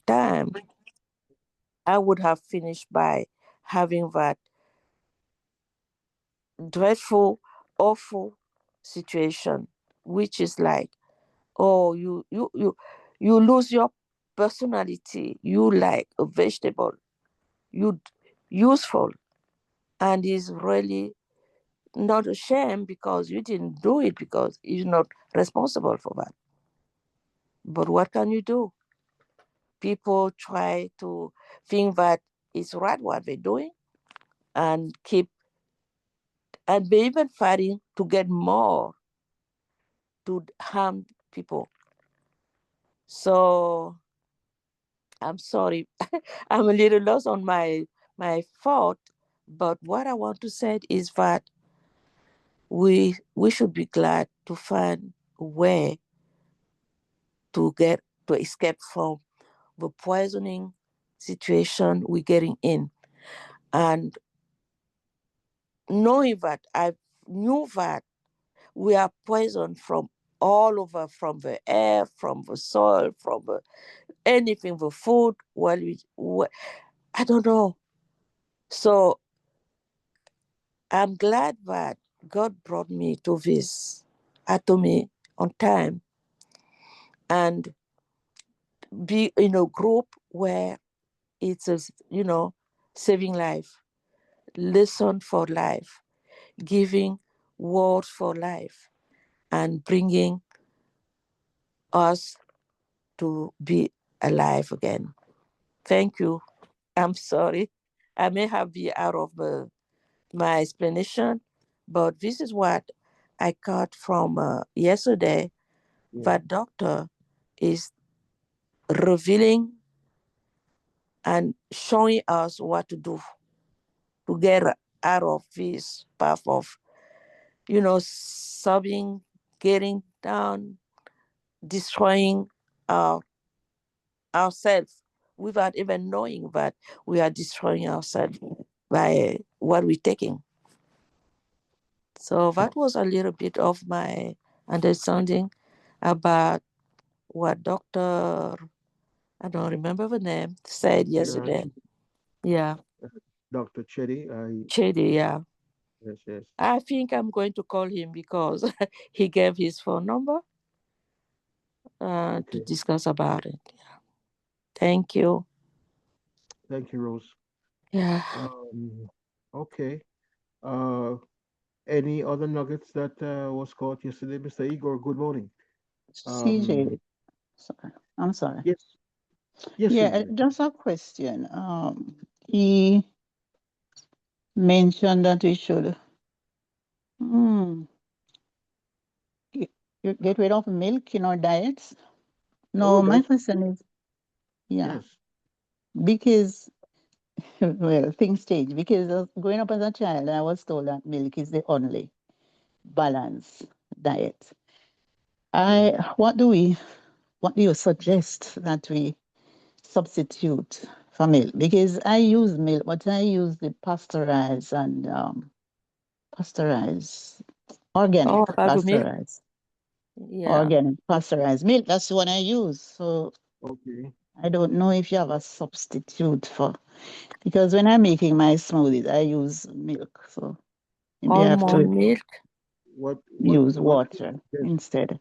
time, I would have finished by having that dreadful, awful situation, which is like, oh, you lose your personality. You like a vegetable. You useful, and is really not a shame because you didn't do it because you're not responsible for that. But what can you do? People try to think that it's right what they're doing and keep and be even fighting to get more to harm people. So I'm sorry, I'm a little lost on my thought. But what I want to say is that we should be glad to find a way to escape from the poisoning situation we're getting in. And knowing that I knew that we are poisoned from all over, from the air, from the soil, from anything, the food. I don't know. So I'm glad that God brought me to this atomy on time and be in a group where it's a, saving life, lesson for life, giving words for life, and bringing us to be alive again. Thank you. I'm sorry. I may have been out of my explanation, but this is what I got from yesterday. Yeah. That doctor is revealing and showing us what to do to get out of this path of, sobbing, getting down, destroying our ourselves without even knowing that we are destroying ourselves by what we're taking. So that was a little bit of my understanding about what Dr. I don't remember the name said Yeah. yesterday. Yeah, Dr. Chetty. Chedi, yeah. Yes, yes. I think I'm going to call him because he gave his phone number to Okay. discuss about it. Thank you. Thank you, Rose. Yeah. Um, okay. Uh, any other nuggets that was caught yesterday, Mr. Igor? Good morning. Um, CJ, sorry, I'm sorry. yes, yes, Yeah, CJ. just a question. He mentioned that we should mm, get, get rid of milk in our diets. Oh, No, my that's question is, yeah, yes. because, well, things change. Because growing up as a child, I was told that milk is the only balanced diet. Yeah. What do you suggest that we substitute for milk? Because I use milk, but I use the pasteurized and pasteurized, organic Oh, about the milk? pasteurized, Yeah. organic pasteurized milk. That's the one I use. So Okay. I don't know if you have a substitute for, because when I'm making my smoothies, I use milk. So maybe I have to Almond milk. use What I could water suggest, instead.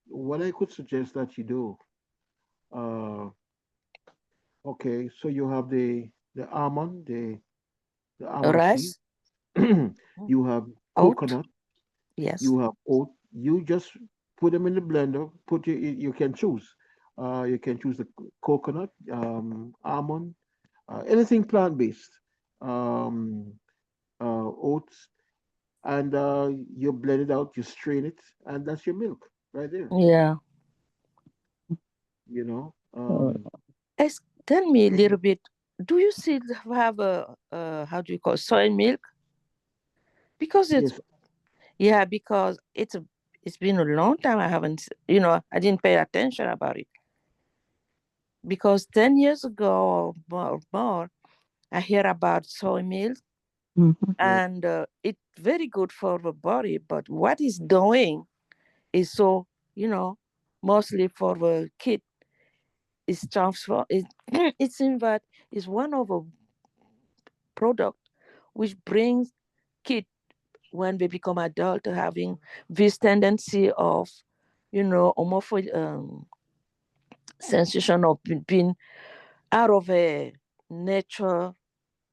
what I could suggest that you do. Uh, okay. So you have the almond, the almond seed. Rice. You have Oat. coconut. Yes. You have oat. You just put them in the blender. You can choose. You can choose the coconut, almond, anything plant based, um, oats, and you blend it out. You strain it, and that's your milk right there. Yeah. You know. Uh, Tell me a So little bit. Do you still have a how do you call soy milk? Because it's yes. yeah, because it's been a long time. I haven't I didn't pay attention about it because 10 years ago or more, I hear about soy milk mhm. Yes. and it's very good for the body. But what it's doing is so you know mostly for the kid. It's transfer. It seems that it's one of a product which brings kid when they become adult having this tendency of, homophobic sensation of being out of a nature.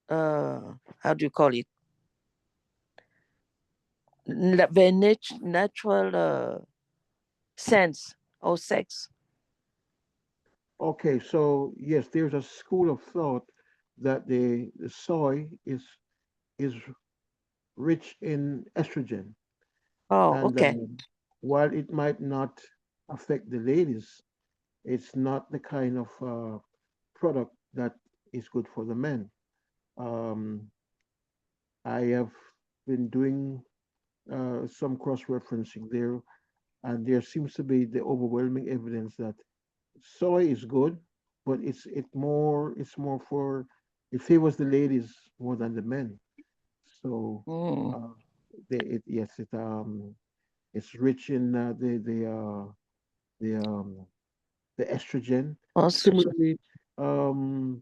How do you call it? The natural sense of sex. Okay, so yes, there's a school of thought that the soy is rich in estrogen, Oh, and okay. while it might not affect the ladies, it's not the kind of product that is good for the men. Um, I have been doing some cross-referencing there, and there seems to be the overwhelming evidence that soy is good, but it's more for it favors the ladies more than the men. So Mm. uh, yes, it's rich in the the estrogen. Oxygen. Similarly, um,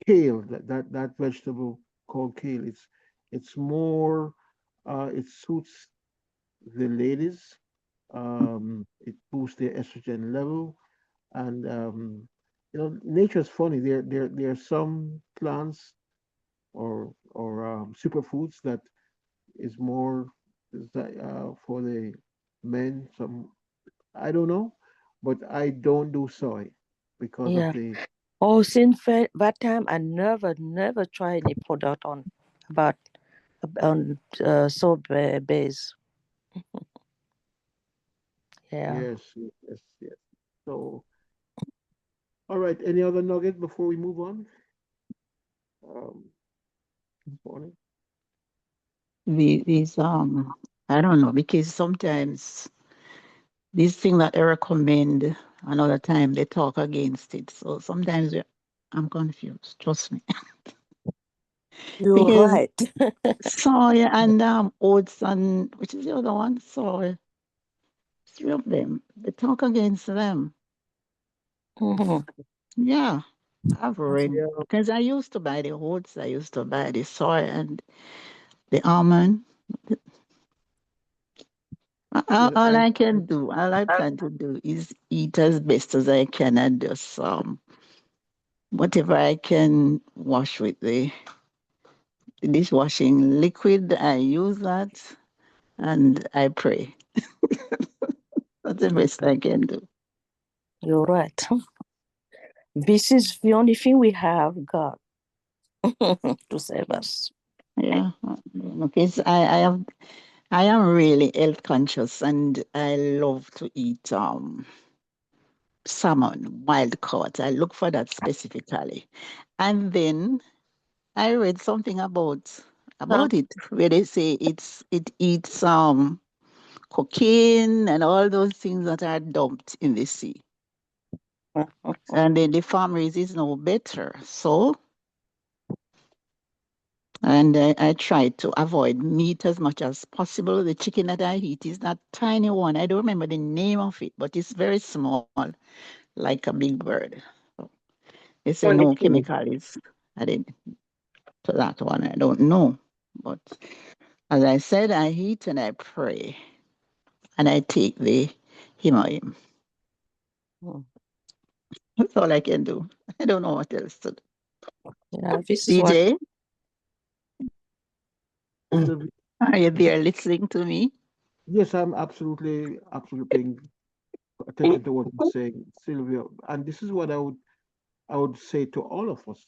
kale, that vegetable called kale, it's more it suits the ladies. It boosts their estrogen level, and nature is funny. There are some plants or superfoods that is more for the men. Some I don't know, but I don't do soy because of Yeah. the Oh, since that time, I never try any product about on soap base. Yeah. yes, yes, yes. So, all right. Any other nugget before we move on? Um, Bonnie? These I don't know, because sometimes these things that they recommend another time they talk against it. So sometimes I'm confused, trust me. You're Because right. soy and oats and which is the other one? Soy. Three of them. They talk against them. Hmm. Yeah. I've read Yeah, because I used to buy the oats, I used to buy the soy and the almond. All and I can do, all I plan to do is eat as best as I can and just whatever I can wash with the dishwashing liquid, I use that and I pray. That's the best I can do. You're right. This is the only thing we have got to save us. Yeah. Because I am really health conscious and I love to eat salmon, wild caught. I look for that specifically. And then I read something Huh? about it where they say it eats cocaine and all those things that are dumped in the sea. And then the farmers is no better. So and I try to avoid meat as much as possible. The chicken that I eat is that tiny one. I don't remember the name of it, but it's very small, like a big bird. So they say no Honestly. chemical is added to that one. I don't know. But as I said, I eat and I pray and I take the him. Mm. That's all I can do. I don't know what else to do. Yeah, this is what. DJ, Sylvia, are you there listening to me? yes, I'm absolutely paying attention to what you're saying, Sylvia. And this is what I would say to all of us,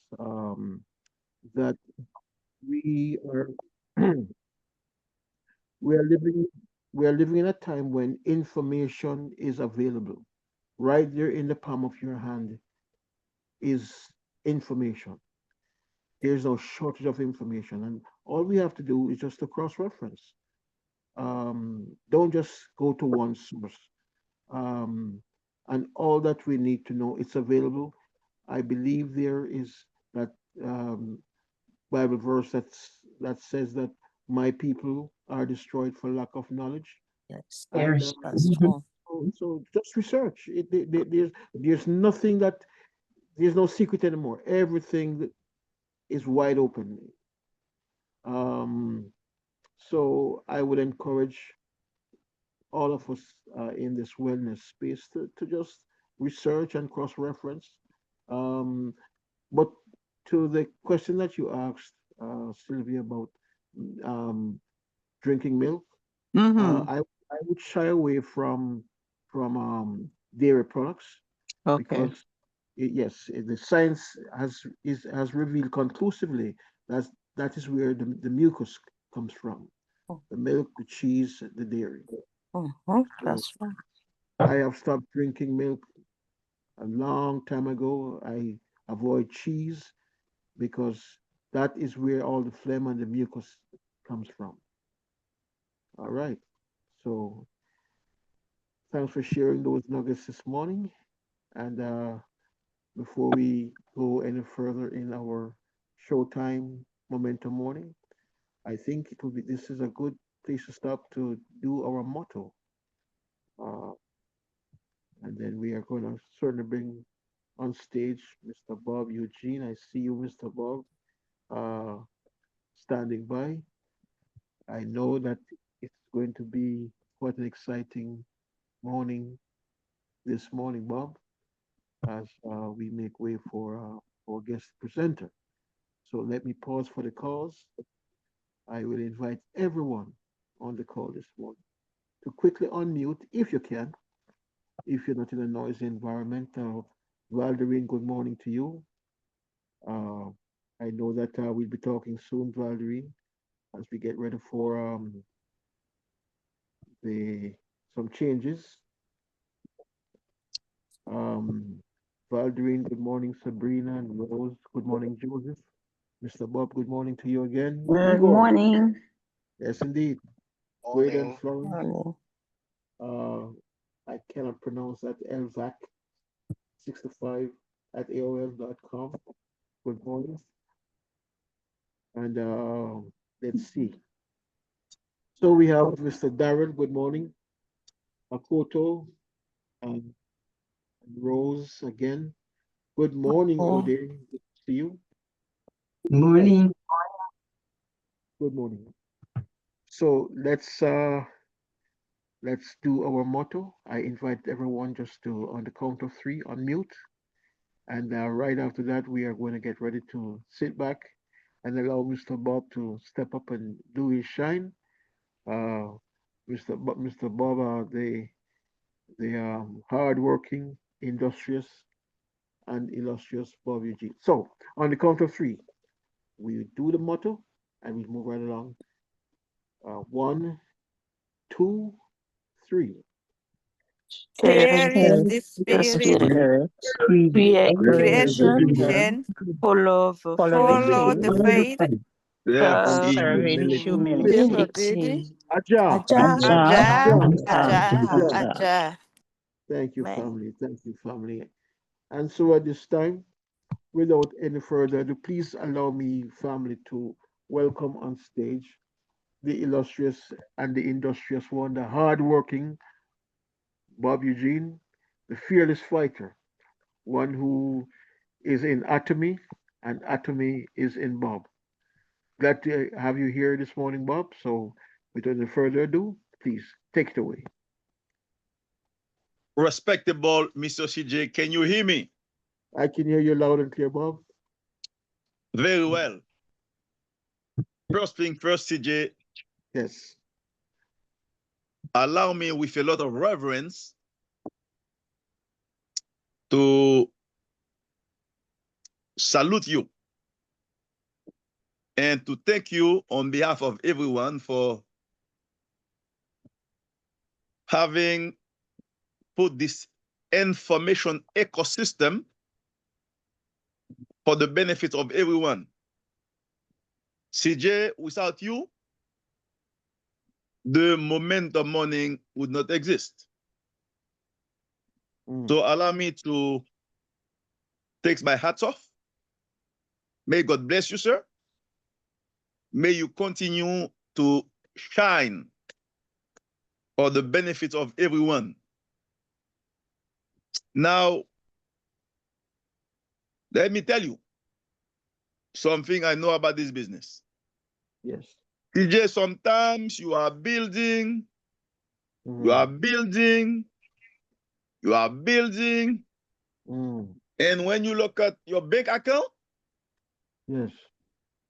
that we are we are living we are living in a time when information is available. Right there in the palm of your hand is information. There's no shortage of information, and all we have to do is just to cross-reference. Don't just go to one source. Um, and all that we need to know, it's available. I believe there is that Bible verse that says that my people are destroyed for lack of knowledge. Yes, And that's true. so just research. There's nothing that. there's no secret anymore. Everything is wide open. Um, so I would encourage all of us in this wellness space to just research and cross-reference. Um, but to the question that you asked, Sylvia, about um, drinking milk, Mm-hmm. I would shy away from dairy products Okay. because yes, the science has revealed conclusively that that is where the mucus comes from, the milk, the cheese, the dairy. Mm-hmm. So That's right. I have stopped drinking milk a long time ago. I avoid cheese because that is where all the phlegm and the mucus comes from. All right. So thanks for sharing those nuggets this morning. And before we go any further in our Showtime Momentum Morning, I think it will be this is a good place to stop to do our motto. Uh, and then we are going to certainly bring on stage Mr. Bob Eugene. I see you, Mr. Bob, uh, standing by. I know that it's going to be quite an exciting morning this morning, Bob, as we make way for our guest presenter. So let me pause for the cause. I will invite everyone on the call this morning to quickly unmute if you can, if you're not in a noisy environment. Valderine, good morning to you. Uh, I know that we'll be talking soon, Valderine, as we get ready for the some changes. Um, Valderine, good morning, Sabrina and Rose. Good morning, Joseph. Mr. Bob, good morning to you again. Good Igor, morning. yes, indeed. Grade and Morning. Florence. Morning. Uh, I cannot pronounce that. Elvac65 at AOL.com. Good morning. And let's see. So we have Mr. Darren. Good morning. Makoto and Rose again. Good morning, Mm, Ode. Good to see you. Right. Morning. Good morning. So let's do our motto. I invite everyone just to on the count of three unmute, and right after that we are going to get ready to sit back and allow Mr. Bob to step up and do his shine. Uh, Mr. Bob, the hardworking, industrious, and illustrious Bob Eugene. So on the count of three, we do the motto and we move right along. One, two, three. Share Share is is Spirit, the the the spirit, spirit, spirit, creation, creation creation, follow following follow faith, the follow the faith, faith, And serve serving humility. humility. humility. Aja. and Aja, Aja, aja, joy. Aja, aja, Aja. Aja. aja. Thank you, Man. family. Thank you, family. And so at this time, without any further ado, please allow me, family, to welcome on stage the illustrious and the industrious one, the hardworking Bob Eugene, the fearless fighter, one who is in Atomy and Atomy is in Bob. Glad to have you here this morning, Bob. So without any further ado, please take it away. Respectable Mr. CJ, can you hear me? I can hear you loud and clear, Bob. Very well. First thing first, CJ, Yes. allow me with a lot of reverence to salute you and to thank you on behalf of everyone for having put this information ecosystem for the benefit of everyone. CJ, without you, the momentum morning would not exist. Mm. So allow me to take my hats off. May God bless you, sir. May you continue to shine for the benefit of everyone. Now, Let me tell you something I know about this business. Yes. TJ, sometimes you are building, you are Mm. building, you are building, Mm. and when you look at your bank account, Yes.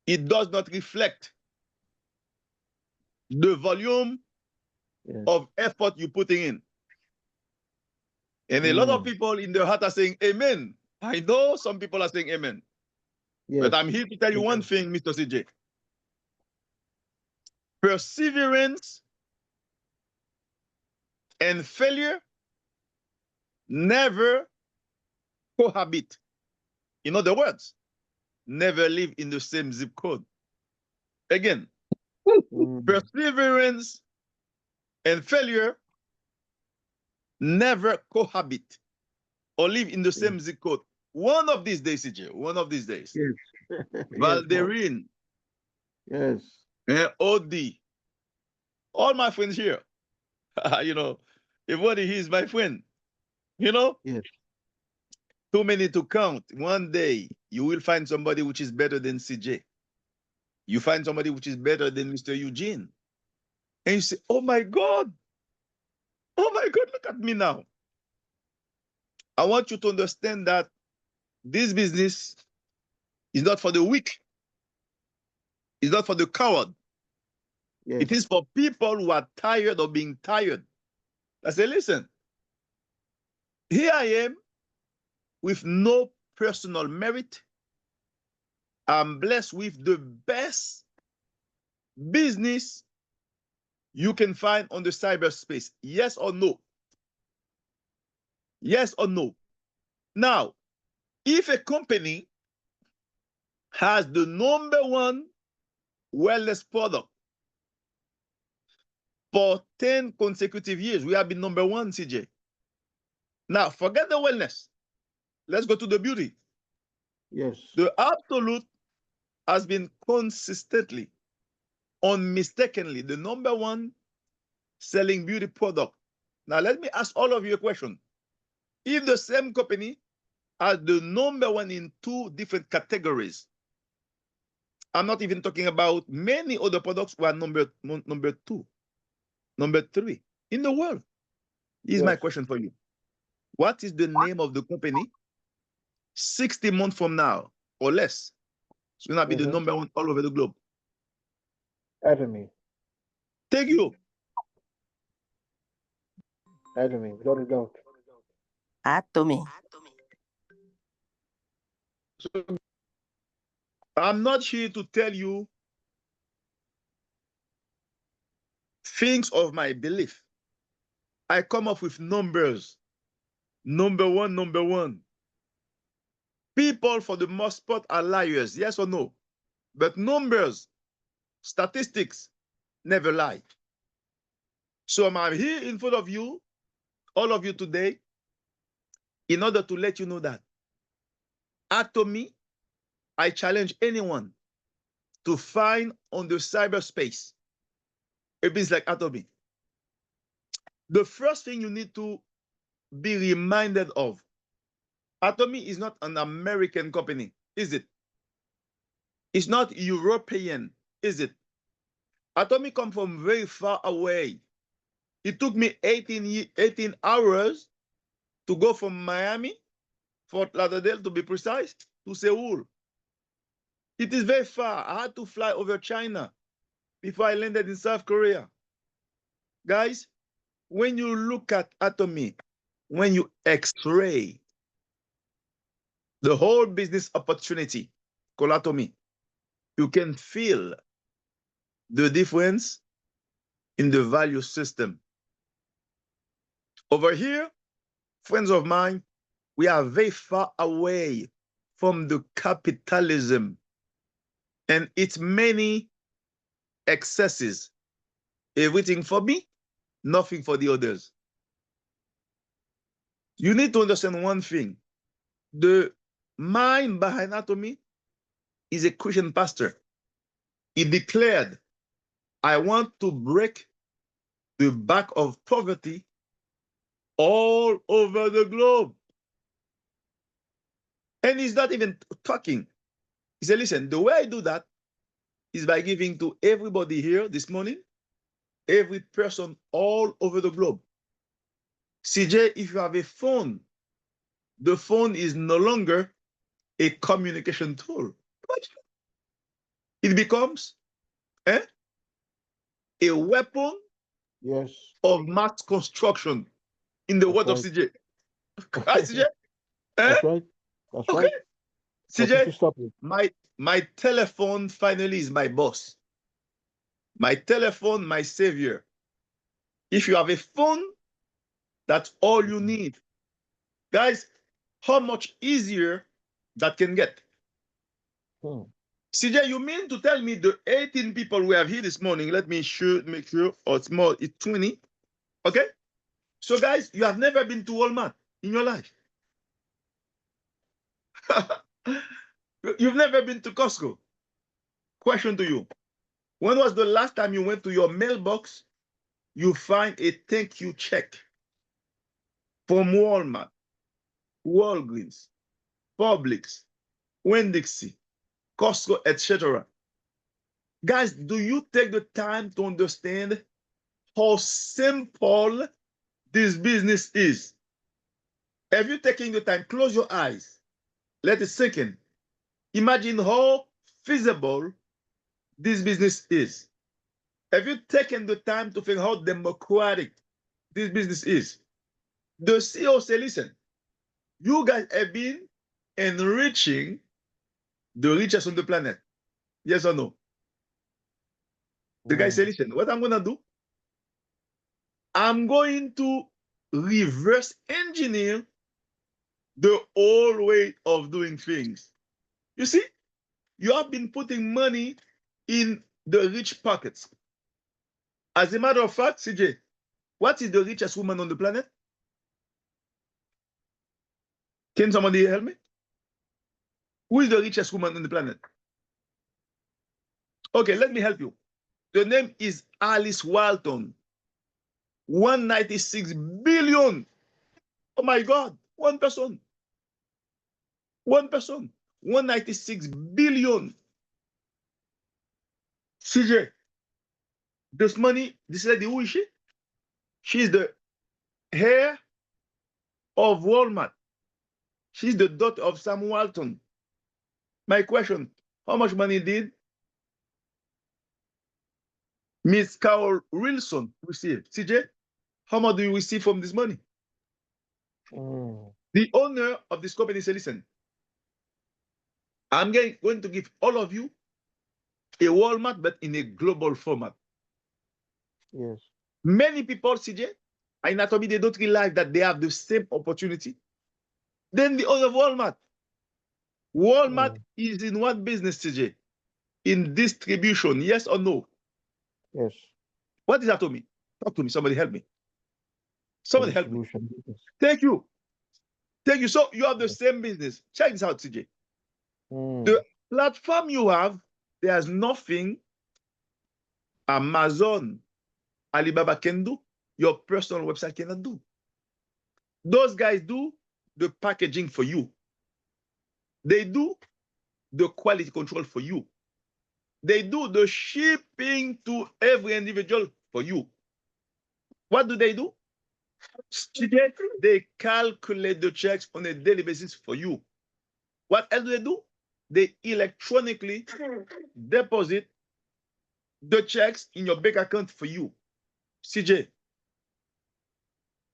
it does not reflect the volume Yes. of effort you're putting in. And a lot of Mm. people in their heart are saying, Amen. I know some people are saying Amen. But Yes. I'm here to tell you one Amen. thing, Mr. CJ. Perseverance and failure never cohabit. In other words, never live in the same zip code. Again, Mm. perseverance and failure never cohabit or live in the Yes. same zip code. One of these days, CJ, one of these days, Yes. Yes, boss. Valderine Yes. and OD, all my friends here, you know, everybody here is my friend, you know, Yes. too many to count. One day you will find somebody which is better than CJ. You find somebody which is better than Mr. Eugene. And you say, oh my God, look at me now. I want you to understand that this business is not for the weak, it's not for the coward. Yes. It is for people who are tired of being tired. I say, listen, here I am with no personal merit. I'm blessed with the best business you can find on the cyberspace. Yes or no? Yes or no? Now, if a company has the number one wellness product for 10 consecutive years, we have been number one, CJ. Now, forget the wellness. Let's go to the beauty. Yes. The absolute has been consistently, unmistakably, the number one selling beauty product. Now, let me ask all of you a question. If the same company has the number one in two different categories, I'm not even talking about many other products who are number two, number three in the world. Here's my Yes. question for you. What is the name of the company 60 months from now or less? It's going to be the Mm-hmm. number one all over the globe. Atomy. Take you. Atomy. Without a doubt. Atomy. So I'm not here to tell you things of my belief. I come up with numbers. Number one, number one. People, for the most part, are liars, yes or no? But numbers, statistics, never lie. So I'm here in front of you, all of you today, in order to let you know that Atomy, I challenge anyone to find on the cyberspace a business like Atomy. The first thing you need to be reminded of, Atomy is not an American company, is it? It's not European, is it? Atomy come from very far away. It took me 18 hours to go from Miami, Fort Lauderdale to be precise, to Seoul. It is very far. I had to fly over China before I landed in South Korea. Guys, when you look at Atomy, when you x-ray the whole business opportunity called Atomy, you can feel the difference in the value system. Over here, friends of mine, we are very far away from the capitalism and its many excesses. Everything for me, nothing for the others. You need to understand one thing. The mind behind Atomy is a Christian pastor. He declared, I want to break the back of poverty all over the globe. And he's not even talking. He said, listen, the way I do that is by giving to everybody here this morning, every person all over the globe. CJ, if you have a phone, the phone is no longer a communication tool. It becomes eh, a weapon Yes, of mass construction in the that's words of right. CJ. Right, CJ? Eh? That's right. That's Okay. right. Nothing CJ, to stop you. my telephone finally is my boss. My telephone, my savior. If you have a phone, that's all you need. Guys, how much easier that can get? Hmm. CJ, you mean to tell me the 18 people we have here this morning, let me make sure, or it's more, it's 20. Okay? So, guys, you have never been to Walmart in your life. You've never been to Costco. Question to you. When was the last time you went to your mailbox, you find a thank you check from Walmart, Walgreens, Publix, Winn-Dixie, Costco, etc.? Guys, do you take the time to understand how simple this business is? Have you taken the time? Close your eyes. Let it sink in. Imagine how feasible this business is. Have you taken the time to think how democratic this business is? The CEO say, listen, you guys have been enriching the richest on the planet. Yes or no? The guy say, Hmm. listen, what I'm going to do, I'm going to reverse engineer the old way of doing things. You see, you have been putting money in the rich pockets. As a matter of fact, CJ, what is the richest woman on the planet? Can somebody help me? Who is the richest woman on the planet? Okay, let me help you. The name is Alice Walton. 196 billion. Oh my God. One person. One person. 196 billion. CJ, this money, this lady, who is she? She's the heir of Walmart. She's the daughter of Sam Walton. My question, how much money did Miss Carol Wilson receive? CJ, how much do you receive from this money? Hmm. The owner of this company said, listen, I'm going to give all of you a Walmart, but in a global format. Yes. Many people, CJ, in Atomi, they don't realize that they have the same opportunity. Then the owner of Walmart. Walmart Hmm. is in what business, CJ? In distribution, yes or no? Yes. What is Atomi? Talk to me. Somebody help me. The Somebody help me. distribution business. Thank you. Thank you. So you have the Yes. same business. Check this out, CJ. Hmm. The platform you have, there's nothing Amazon, Alibaba can do, your personal website cannot do. Those guys do the packaging for you. They do the quality control for you. They do the shipping to every individual for you. What do? Today, they calculate the checks on a daily basis for you. What else do? They electronically deposit the checks in your bank account for you. CJ,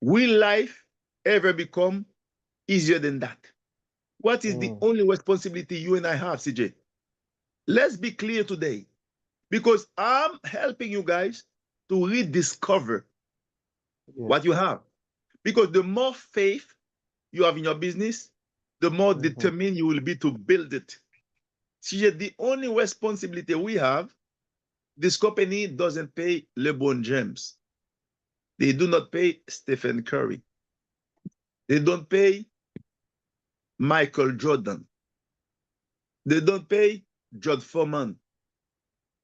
will life ever become easier than that? What is the Hmm. only responsibility you and I have, CJ? Let's be clear today, because I'm helping you guys to rediscover Yes. what you have. Because the more faith you have in your business, the more Mm-hmm. determined you will be to build it. See, the only responsibility we have, this company doesn't pay LeBron James. They do not pay Stephen Curry. They don't pay Michael Jordan. They don't pay George Foreman.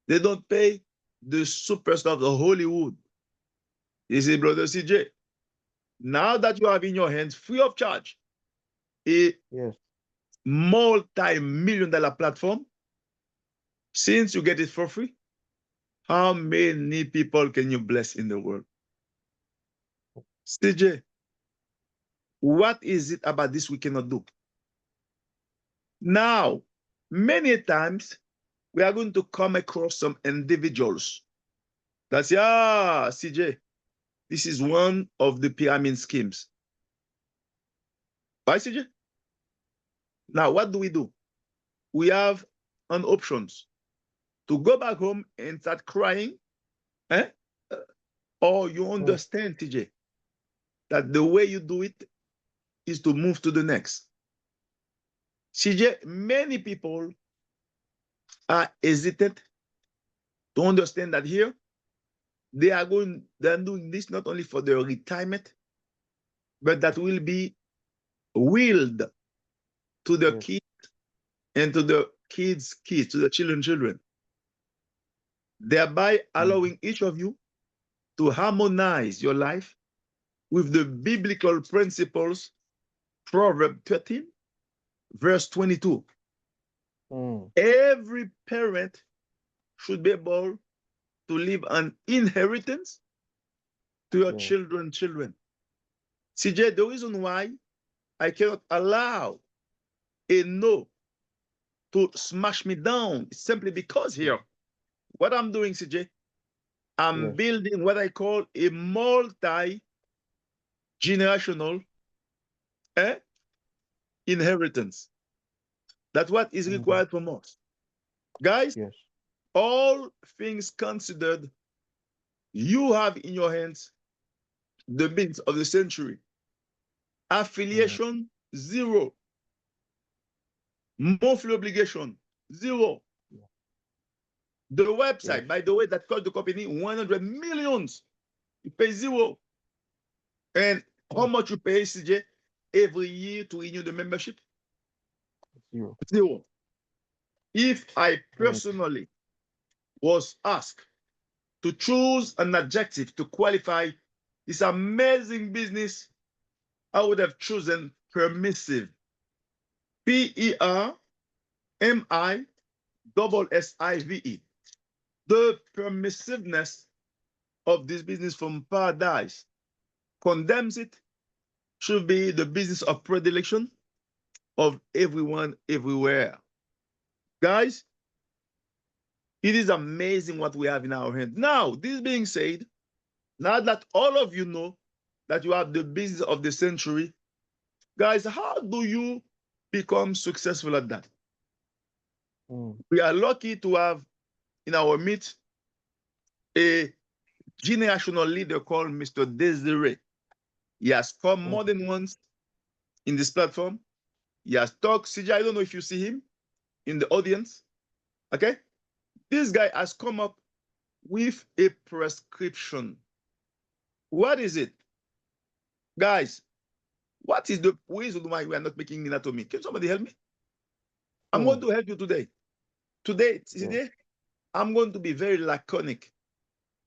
They don't pay the superstar of Hollywood. You see, brother CJ, now that you have in your hands free of charge a Yes. multi-million-dollar platform, since you get it for free, how many people can you bless in the world? CJ, what is it about this we cannot do? Now, many times we are going to come across some individuals that say, CJ, this is one of the pyramid schemes. Right, CJ? Now, what do? We have an options to go back home and start crying, eh? Or you understand, TJ, that the way you do it is to move to the next. CJ, many people are hesitant to understand that here they're doing this not only for their retirement, but that will be willed to their kids and to the kids' kids, to the children, thereby allowing each of you to harmonize your life with the biblical principles, Proverbs 13, verse 22. Every parent should be able to leave an inheritance to your children. CJ, the reason why I cannot allow a no to smash me down is simply because here, what I'm doing, CJ, I'm building what I call a multi-generational inheritance. That's what is required from us. Guys, all things considered, you have in your hands the business of the century. Affiliation, zero. Monthly obligation, zero. The website, by the way, that cost the company 100 millions. You pay zero. And how much you pay, CJ, every year to renew the membership? Zero. If I personally was asked to choose an adjective to qualify this amazing business, I would have chosen permissive. PERMISSIVE. The permissiveness of this business from paradise condemns it should be the business of predilection of everyone, everywhere. Guys, it is amazing what we have in our hands. Now, this being said, now that all of you know that you have the business of the century, guys, how do you become successful at that? We are lucky to have in our midst a generational leader called Mr. Desiree. He has come more than once in this platform. He has talked. CJ, I don't know if you see him in the audience. Okay? This guy has come up with a prescription. What is it? Guys, what is the reason why we are not making anatomy? Can somebody help me? I'm going to help you today. Today, I'm going to be very laconic,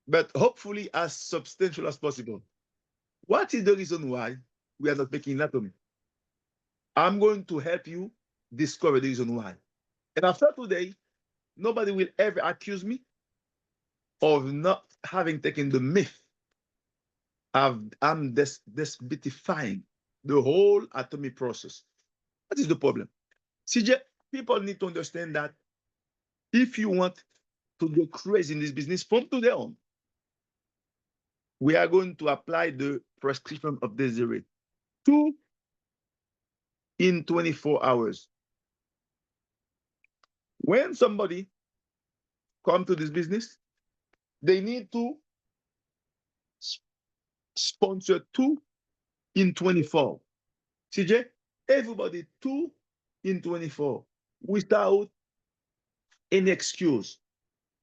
but hopefully as substantial as possible. What is the reason why we are not making anatomy? I'm going to help you discover the reason why. And after today, nobody will ever accuse me of not having taken the myth. I'm demystifying the whole atomic process. What is the problem? CJ, people need to understand that if you want to go crazy in this business from today on, we are going to apply the prescription of Desiree. 2 in 24 hours. When somebody come to this business, they need to sponsor 2 in 24. CJ, everybody 2 in 24 without any excuse.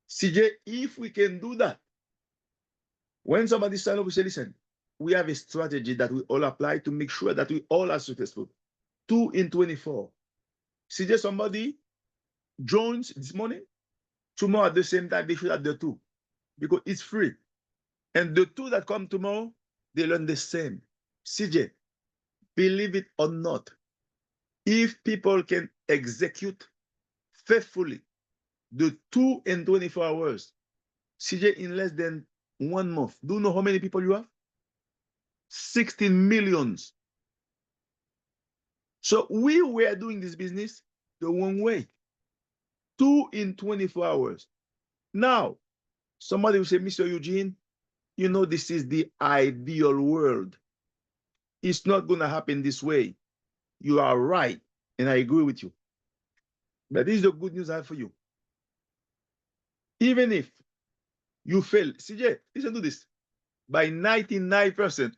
CJ, if we can do that, when somebody sign up, we say, listen, we have a strategy that we all apply to make sure that we all are successful. 2 in 24. CJ, somebody joins this morning, tomorrow at the same time, they should have the 2 because it's free. And the 2 that come tomorrow, they learn the same. CJ, believe it or not, If people can execute faithfully the 2 and 24 hours, CJ, in less than 1 month, do you know how many people you have? 16 millions. So we were doing this business the wrong way. 2 in 24 hours. Now, somebody will say, Mr. Eugene, you know, this is the ideal world. It's not going to happen this way. You are right. And I agree with you. But this is the good news I have for you. Even if you fail, CJ, listen to this. By 99%.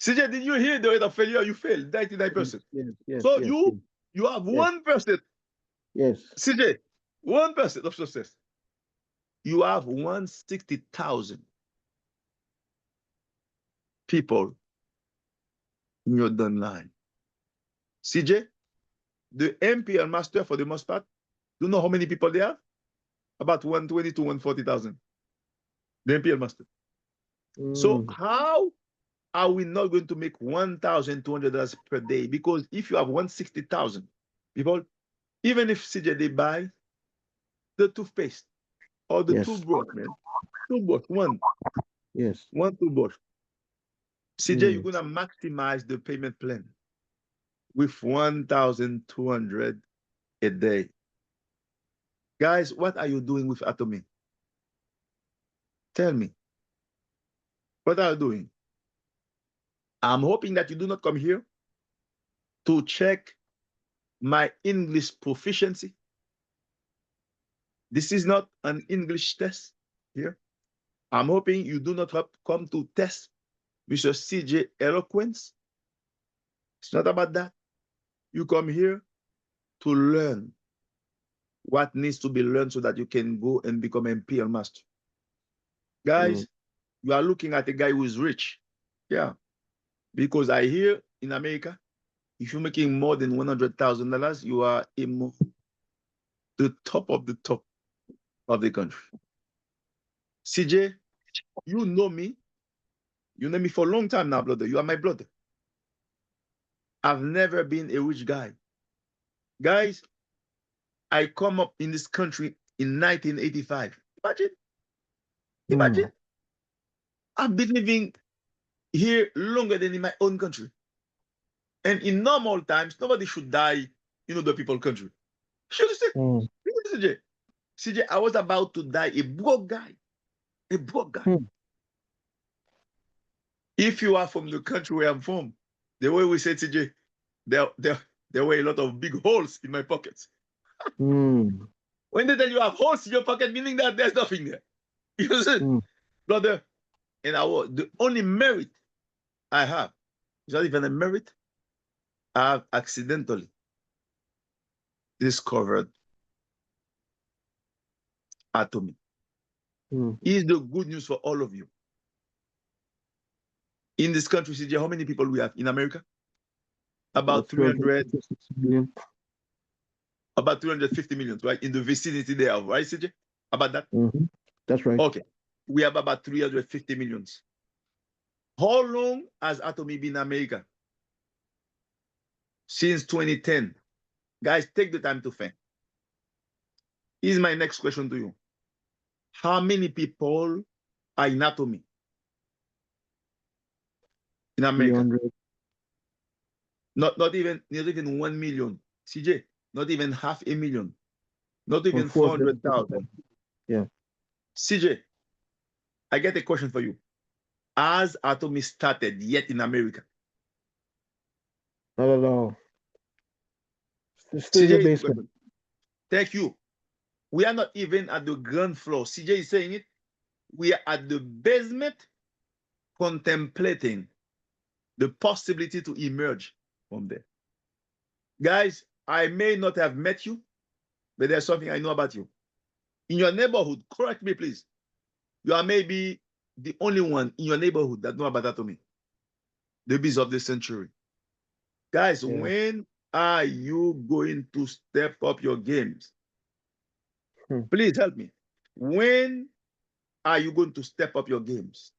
CJ, did you hear the rate of failure? You failed 99%. Yes, So yes, you have yes, 1%. yes. CJ, 1% of success. You have 160,000 people in your done line. CJ, the MPL master for the most part, do you know how many people they have? About 120 to 140,000. The MPL master. So Mm, how are we not going to make $1,200 per day? Because if you have 160,000 people, even if CJ they buy the toothpaste or the yes, toothbrush, man, toothbrush, yes. one toothbrush, CJ, you're Mm, gonna maximize the payment plan with 1,200 a day. Guys, what are you doing with Atomy? Tell me, what are you doing? I'm hoping that you do not come here to check my English proficiency. This is not an English test here. I'm hoping you do not come to test Mr. CJ eloquence. It's not about that. You come here to learn what needs to be learned so that you can go and become MPL master. mm, Guys, you are looking at a guy who is rich. Yeah. Because I hear in America, if you're making more than $100,000, you are in the top of the country. CJ, you know me. You know me for a long time now, brother. You are my brother. I've never been a rich guy. Guys, I come up in this country in 1985. Imagine, mm, imagine. I've been living here longer than in my own country. And in normal times, nobody should die in other people's country. Should you say, mm, CJ? CJ, I was about to die a broke guy. A broke guy. mm, If you are from the country where I'm from, the way we say, CJ, there were a lot of big holes in my pockets. mm, When they tell you have holes in your pocket, meaning that there's nothing there. You see, mm, brother, and the only merit I have is not even a merit. I have accidentally discovered atomy. mm. Is the good news for all of you. In this country, CJ, how many people we have in America? About About 300, 256 million. about 350 million, right? In the vicinity there, right, CJ? About that? Mm-hmm. That's right. Okay. We have about 350 millions. How long has Atomy been in America? Since 2010. Guys, take the time to think. Here's my next question to you. How many people are in Atomy in America? 300 Not even 1 million. CJ, not even 500,000. Not or even 450,000. 400,000. Yeah. CJ, I get a question for you. Has Atomy started yet in America? Not at all. It's still in the CJ is the basement. question. Thank you. We are not even at the ground floor. CJ is saying it. We are at the basement contemplating the possibility to emerge from there. Guys, I may not have met you, but there's something I know about you. In your neighborhood, correct me, please. You are maybe the only one in your neighborhood that know about Atomy, the beast of the century. Guys, Yeah. when are you going to step up your games? Hmm. Please help me. When are you going to step up your games?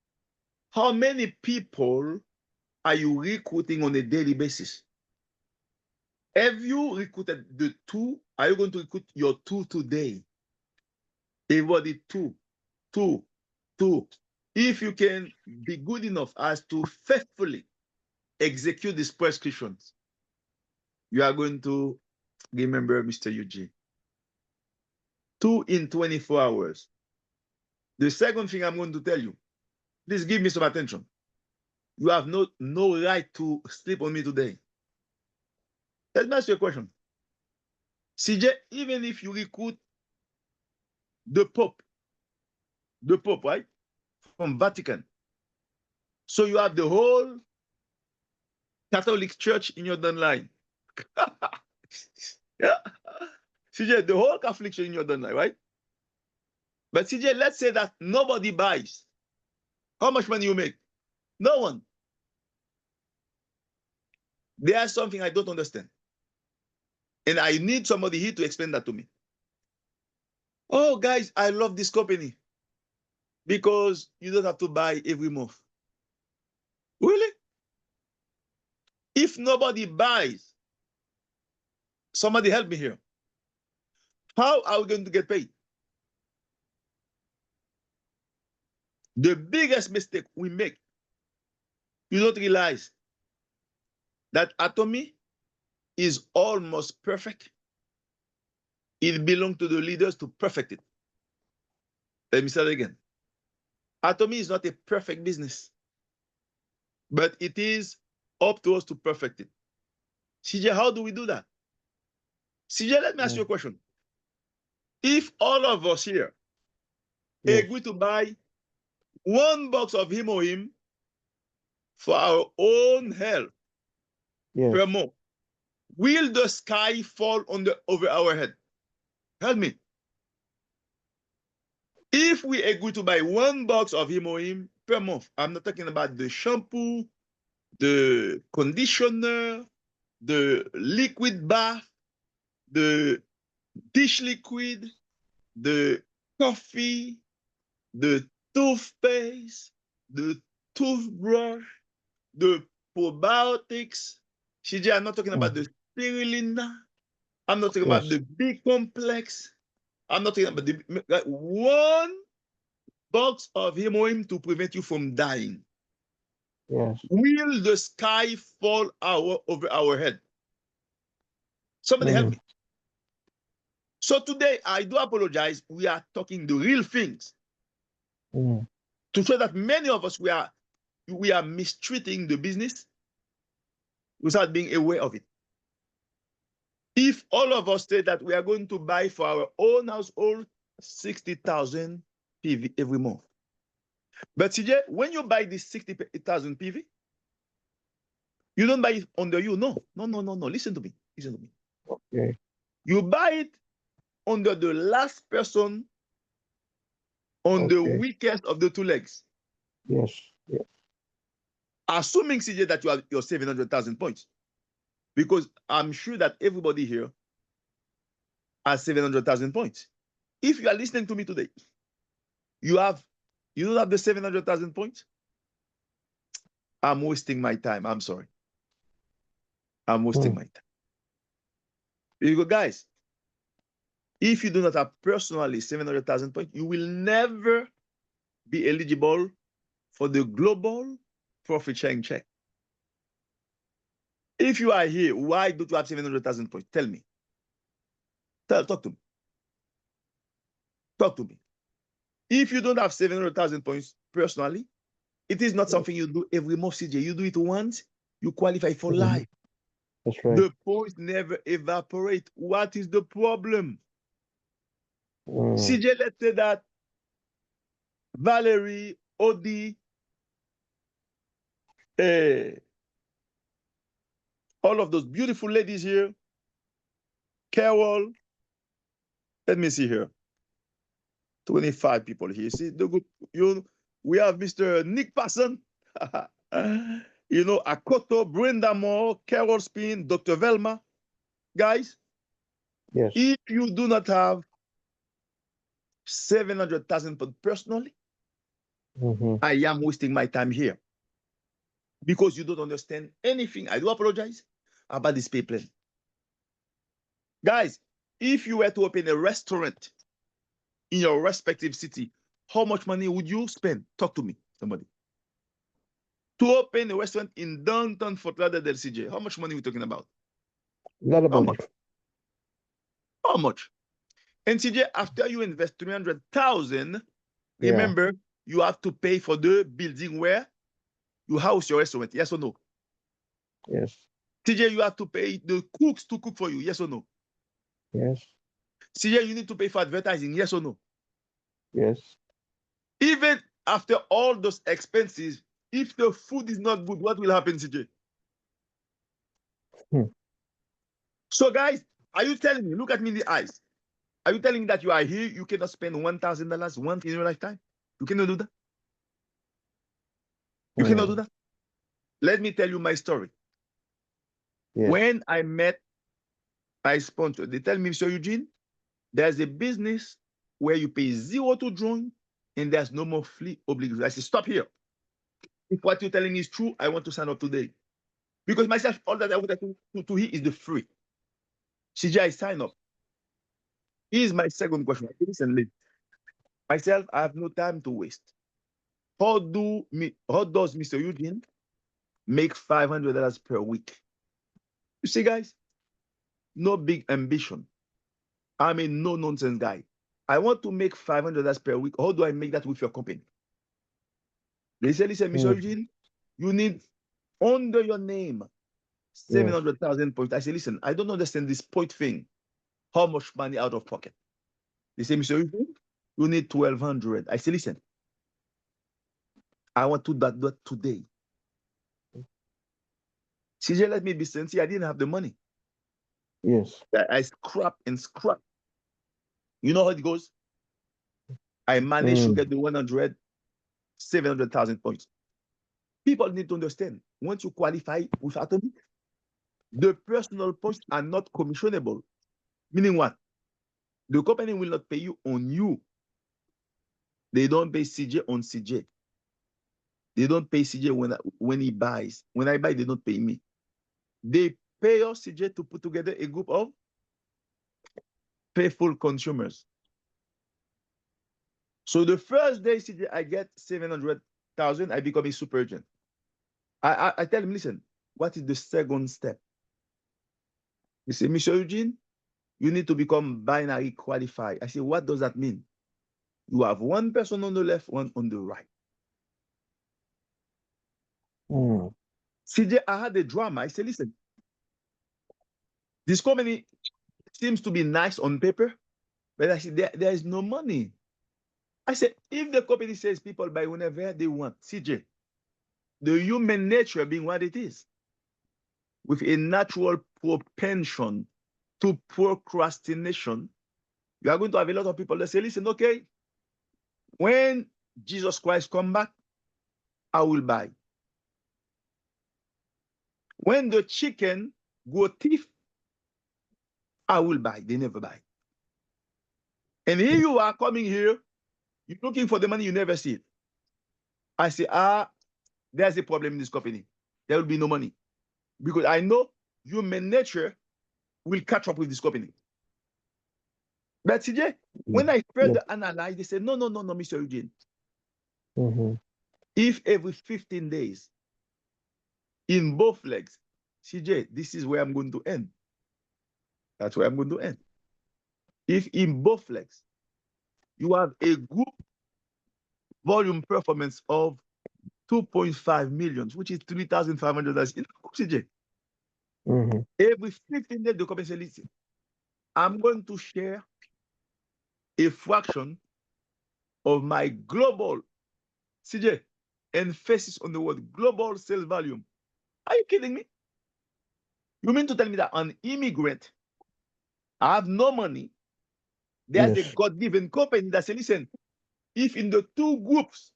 How many people are you recruiting on a daily basis? Have you recruited the two? Are you going to recruit your two today? Everybody, two, two, two. If you can be good enough as to faithfully execute these prescriptions, you are going to remember Mr. Eugene. 2 in 24 hours. The second thing I'm going to tell you, please give me some attention. You have no right to sleep on me today. Let me ask you a question. CJ, even if you recruit the Pope, right, from Vatican, so you have the whole Catholic Church in your downline. Yeah. CJ, the whole Catholic Church in your downline, right? But CJ, let's say that nobody buys. How much money you make? No one. There's something I don't understand. And I need somebody here to explain that to me. Oh, guys, I love this company because you don't have to buy every month. Really? If nobody buys, somebody help me here. How are we going to get paid? The biggest mistake we make, you don't realize that Atomy is almost perfect. It belongs to the leaders to perfect it. Let me say it again. Atomy is not a perfect business, but it is up to us to perfect it. CJ, how do we do that? CJ, let me ask you a question. If all of us here agree to buy 1 box of Himoim for our own health per month, will the sky fall over our head? Help me. If we agree to buy 1 box of Himoim per month, I'm not talking about the shampoo, the conditioner, the liquid bath, the dish liquid, the coffee, the toothpaste, the toothbrush, the probiotics. CJ, I'm not talking about the spirulina. I'm not talking about the B complex. I'm not talking about the 1 box of Hemoim to prevent you from dying. Yes. Will the sky fall over our head? Somebody help me. So today, I do apologize. We are talking the real things to show that many of us, we are mistreating the business without being aware of it. If all of us say that we are going to buy for our own household 60,000 PV every month. But CJ, when you buy this 60,000 PV, you don't buy it under you. No. Listen to me. Okay. You buy it under the last person on the weakest of the 2 legs. Yes. Assuming, CJ, that you have your 700,000 points. Because I'm sure that everybody here has 700,000 points. If you are listening to me today, you don't have the 700,000 points. I'm wasting my time. I'm sorry. I'm wasting my time. Because guys, if you do not have personally 700,000 points, you will never be eligible for the global profit sharing check. If you are here, why don't you have 700,000 points? Tell me. Talk to me. Talk to me. If you don't have 700,000 points personally, it is not something you do every month, CJ. You do it once, you qualify for life. That's right. The points never evaporate. What is the problem? CJ, let's say that Valerie, Odi, all of those beautiful ladies here, Carol, let me see here. 25 people here. See, the good, we have Mr. Nick Passon, Akoto, Brenda Moore, Carol Spin, Dr. Velma. Guys, if you do not have 700,000 personally, I am wasting my time here because you don't understand anything. I do apologize about this pay plan. Guys, if you were to open a restaurant in your respective city, how much money would you spend? Talk to me, somebody. To open a restaurant in downtown Fort Lauderdale, CJ, how much money are we talking about? A lot of How money. much? How much? And CJ, after you invest 300,000, Yeah. remember, you have to pay for the building where you house your restaurant. Yes or no? Yes. CJ, you have to pay the cooks to cook for you. Yes or no? Yes. CJ, you need to pay for advertising. Yes or no? Yes. Even after all those expenses, if the food is not good, what will happen, CJ? Hmm. So, guys, are you telling me, look at me in the eyes, are you telling me that you are here, you cannot spend $1,000 once in your lifetime? You cannot do that? You cannot do Hmm. that? Let me tell you my story. Yes. When I met my sponsor, they tell me, Mr. Eugene, there's a business where you pay zero to join and there's no more fee obligation. I say, stop here. If what you're telling me is true, I want to sign up today. Because myself, all that I wanted to hear is the free. CJ, I sign up. Here's my second question. Listen, listen. Myself, I have no time to waste. How does Mr. Eugene make $500 per week? You see, guys, no big ambition. I'm a no nonsense guy. I want to make $500 per week. How do I make that with your company? They say, listen, Mr. Hmm. Eugene, you need under your name Yes. 700,000 points. I say, listen, I don't understand this point thing. How much money out of pocket? They say, Mr. Eugene, you need 1,200. I say, listen, I want to do that today. CJ, let me be sincere. I didn't have the money. Yes. I scrap and scrap. You know how it goes? I managed to Hmm. get the 700,000 points. People need to understand, once you qualify with Atomic, the personal points are not commissionable. Meaning what? The company will not pay you on you. They don't pay CJ on CJ. They don't pay CJ when he buys. When I buy, they don't pay me. They pay us, CJ, to put together a group of faithful consumers. So the first day, CJ, I get 700,000, I become a super agent. I tell him, listen, what is the second step? He say, Mr. Eugene, you need to become binary qualified. I say, what does that mean? You have one person on the left, one on the right. Hmm. CJ, I had a drama. I say, listen, this company seems to be nice on paper, but I said, there is no money. I said, if the company says people buy whenever they want, CJ, the human nature being what it is, with a natural propension to procrastination, you are going to have a lot of people that say, listen, okay, when Jesus Christ come back, I will buy. When the chicken go thief, I will buy. They never buy. And here you are coming here, you're looking for the money, you never see it. I say, there's a problem in this company. There will be no money. Because I know human nature will catch up with this company. But CJ, when I Yes. further analyze, they say, no, no, no, no, Mr. Eugene. Mm-hmm. If every 15 days in both legs, CJ, this is where I'm going to end. That's where I'm going to end. If in both legs you have a group volume performance of 2.5 million, which is $3,500 in CJ, Mm-hmm. every 15 days, the company says, listen, I'm going to share a fraction of my global, CJ, emphasis on the word global sales volume. Are you kidding me? You mean to tell me that an immigrant, I have no money, there's a Yes. God-given company that says, listen, if in the two groups,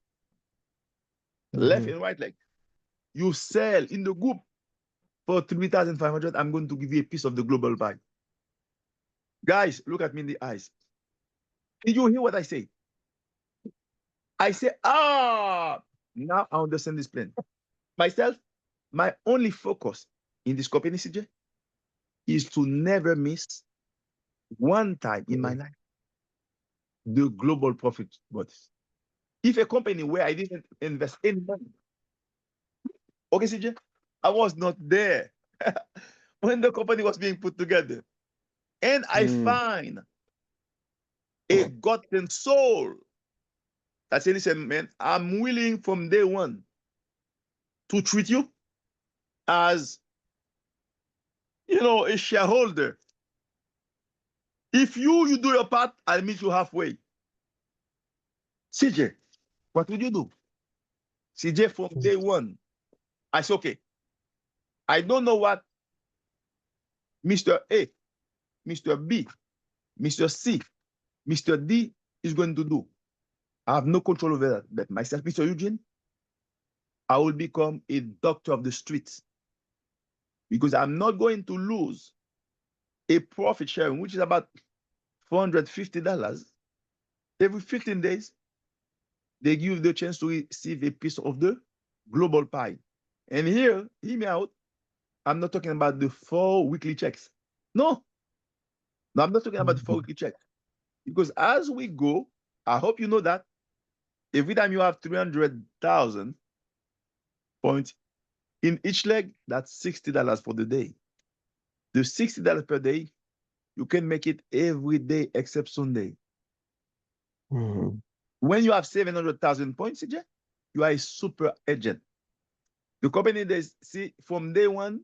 left Mm-hmm. and right leg, you sell in the group for 3,500, I'm going to give you a piece of the global pie. Guys, look at me in the eyes. Did you hear what I say? I say, now I understand this plan. Myself, my only focus in this company, CJ, is to never miss one time in my life, the global profit bonus. If a company where I didn't invest any money, okay, CJ, I was not there when the company was being put together. And I Mm. find a God and soul that said, listen, man, I'm willing from day one to treat you as, a shareholder. If you do your part, I'll meet you halfway. CJ, what would you do? CJ, from day one, I said, okay, I don't know what Mr. A, Mr. B, Mr. C, Mr. D is going to do. I have no control over that. But myself, Mr. Eugene, I will become a doctor of the streets because I'm not going to lose a profit sharing, which is about $450 every 15 days. They give you the chance to receive a piece of the global pie. And here, hear me out. I'm not talking about the 4 weekly checks. No, no, I'm not talking about the 4 weekly checks. Because as we go, I hope you know that every time you have 300,000 points in each leg, that's $60 for the day. The $60 per day, you can make it every day except Sunday. Mm. When you have 700,000 points, CJ, you are a super agent. The company, they see from day one,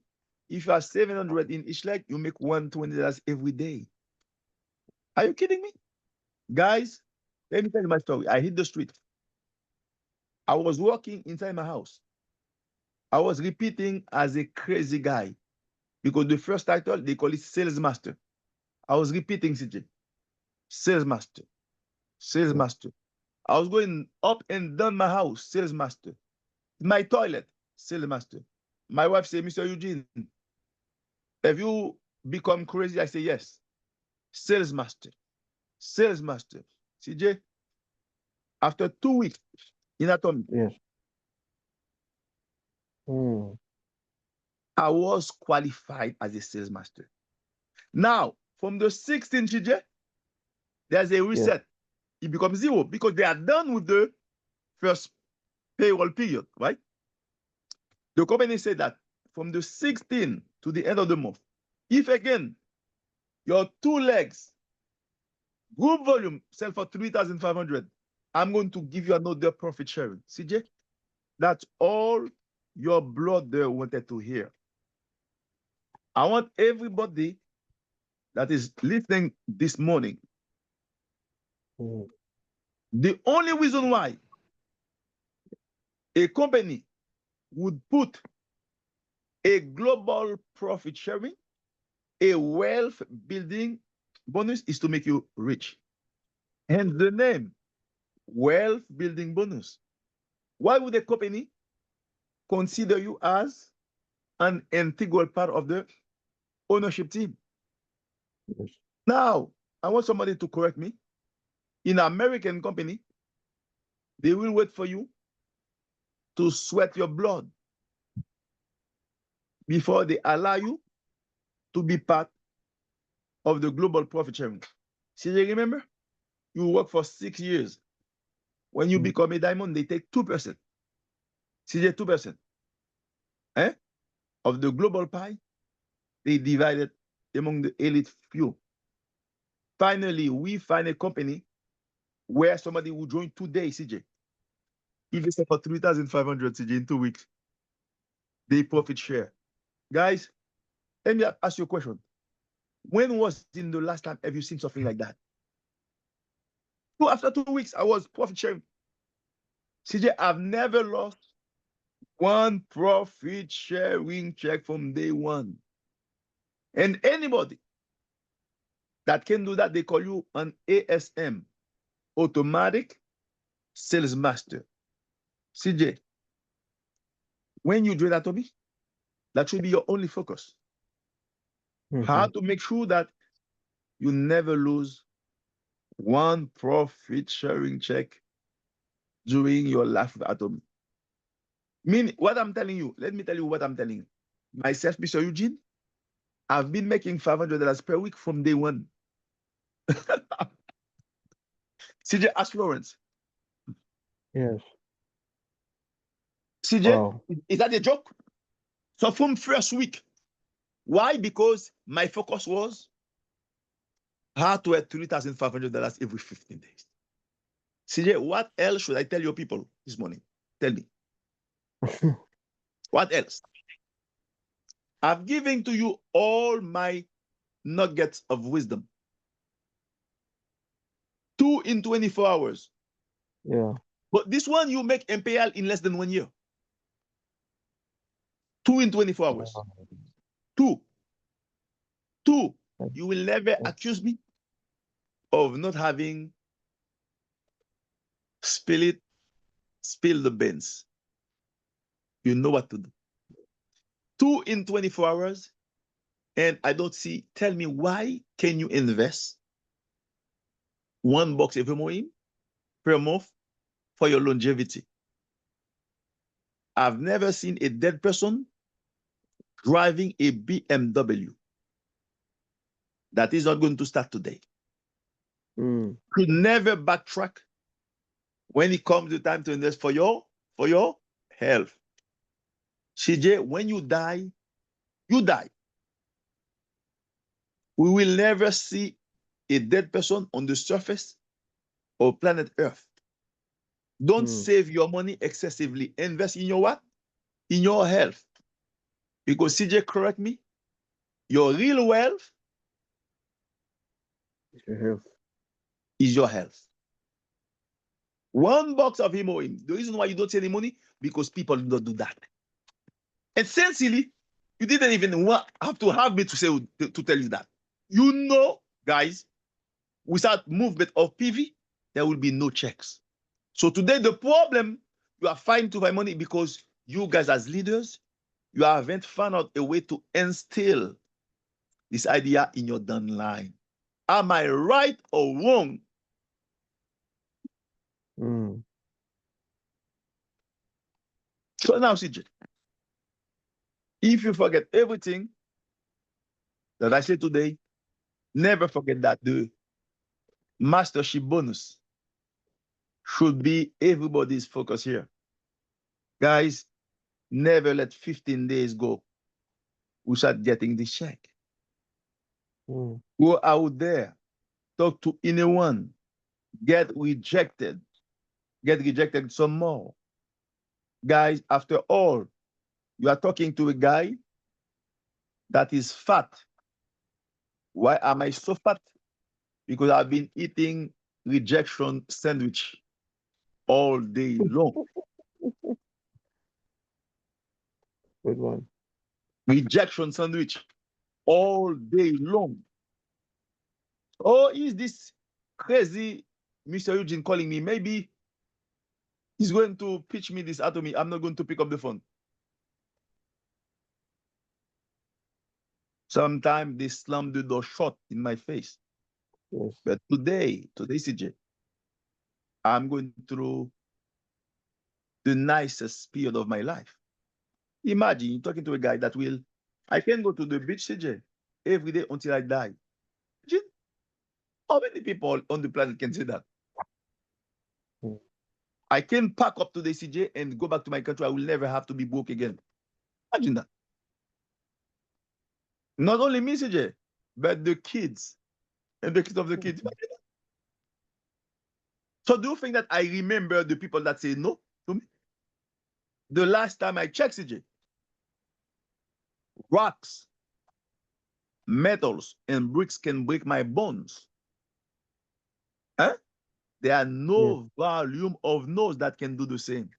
if you have 700 in each leg, you make $120 every day. Are you kidding me? Guys, let me tell you my story. I hit the street. I was walking inside my house. I was repeating as a crazy guy because the first title, they call it sales master. I was repeating, CJ, sales master, sales master. I was going up and down my house, sales master. My toilet, sales master. My wife said, Mr. Eugene, have you become crazy? I say, yes. Sales master, sales master. CJ, after 2 weeks in Atomic, Yes. Mm. I was qualified as a sales master. Now, from the 16 CJ, there's a Yes. reset. It becomes zero because they are done with the first payroll period, right? The company said that from the 16th to the end of the month, if again your 2 legs group volume sell for 3,500, I'm going to give you another profit sharing. CJ, that's all your brother wanted to hear. I want everybody that is listening this morning. Mm. The only reason why a company would put a global profit sharing, a wealth building bonus is to make you rich. And the name, wealth building bonus. Why would a company consider you as an integral part of the ownership team? Yes. Now, I want somebody to correct me. In American company, they will wait for you to sweat your blood before they allow you to be part of the global profit sharing. See, you remember? You work for 6 years. When you Mm. become a diamond, they take 2%. See, 2%. Eh? Of the global pie, they divide it among the elite few. Finally, we find a company where somebody will join today, CJ. If they sell for 3,500, CJ, in 2 weeks, they profit share. Guys, let me ask you a question. When was in the last time have you seen something like that? So after 2 weeks, I was profit sharing. CJ, I've never lost one profit sharing check from day one. And anybody that can do that, they call you an ASM, automatic sales master. CJ, when you join Atomy, that should be your only focus. How Mhm. to make sure that you never lose one profit sharing check during your life at Atomy. Mean what I'm telling you, let me tell you what I'm telling you. Myself, Mr. Eugene, I've been making $500 per week from day one. CJ, ask Florence. Yes. CJ, Wow. is that a joke? So from first week, why? Because my focus was how to earn $3,500 every 15 days. CJ, what else should I tell your people this morning? Tell me. What else? I've given to you all my nuggets of wisdom. 2 in 24 hours. Yeah. But this one you make MPL in less than 1 year. 2 in 24 hours. Wow. Two. Two. That- You will never that- accuse me of not having spill the beans. You know what to do. 2 in 24 hours. And I don't see, tell me, why can you invest $1 every morning per month for your longevity? I've never seen a dead person driving a BMW. That is not going to start today. Mm. Could never backtrack when it comes to time to invest for your health. CJ, when you die, you die. We will never see a dead person on the surface of planet Earth. Don't Mm. save your money excessively. Invest in your what? In your health. Because CJ, correct me, your real wealth It's your health. is your health. $1 of hemoin. The reason why you don't see any money, because people do not do that. And sincerely, you didn't even have to have me to say to tell you that. You know, guys, without movement of PV, there will be no checks. So today, the problem, you are fighting to find money because you guys as leaders, you haven't found out a way to instill this idea in your downline. Am I right or wrong? Mm. So now, CJ, if you forget everything that I said today, never forget that the mastership bonus should be everybody's focus here. Guys, never let 15 days go without getting this check. Mm. Go out there, talk to anyone, get rejected some more. Guys, after all, you are talking to a guy that is fat. Why am I so fat? Because I've been eating rejection sandwich all day long. Good one. Rejection sandwich all day long. Oh, is this crazy Mr. Eugene calling me? Maybe he's going to pitch me this out of me. I'm not going to pick up the phone. Sometimes they slam the door shut in my face. Yes. But today, CJ, I'm going through the nicest period of my life. Imagine you're talking to a guy that I can go to the beach, CJ, every day until I die. Imagine how many people on the planet can say that? Mm. I can pack up today, CJ, and go back to my country. I will never have to be broke again. Imagine that. Not only me, CJ, but the kids and the kids of the kids. Imagine that. So do you think that I remember the people that say no to me? The last time I checked, CJ, rocks, metals, and bricks can break my bones. Huh? There are Yes. no volume of nose that can do the same.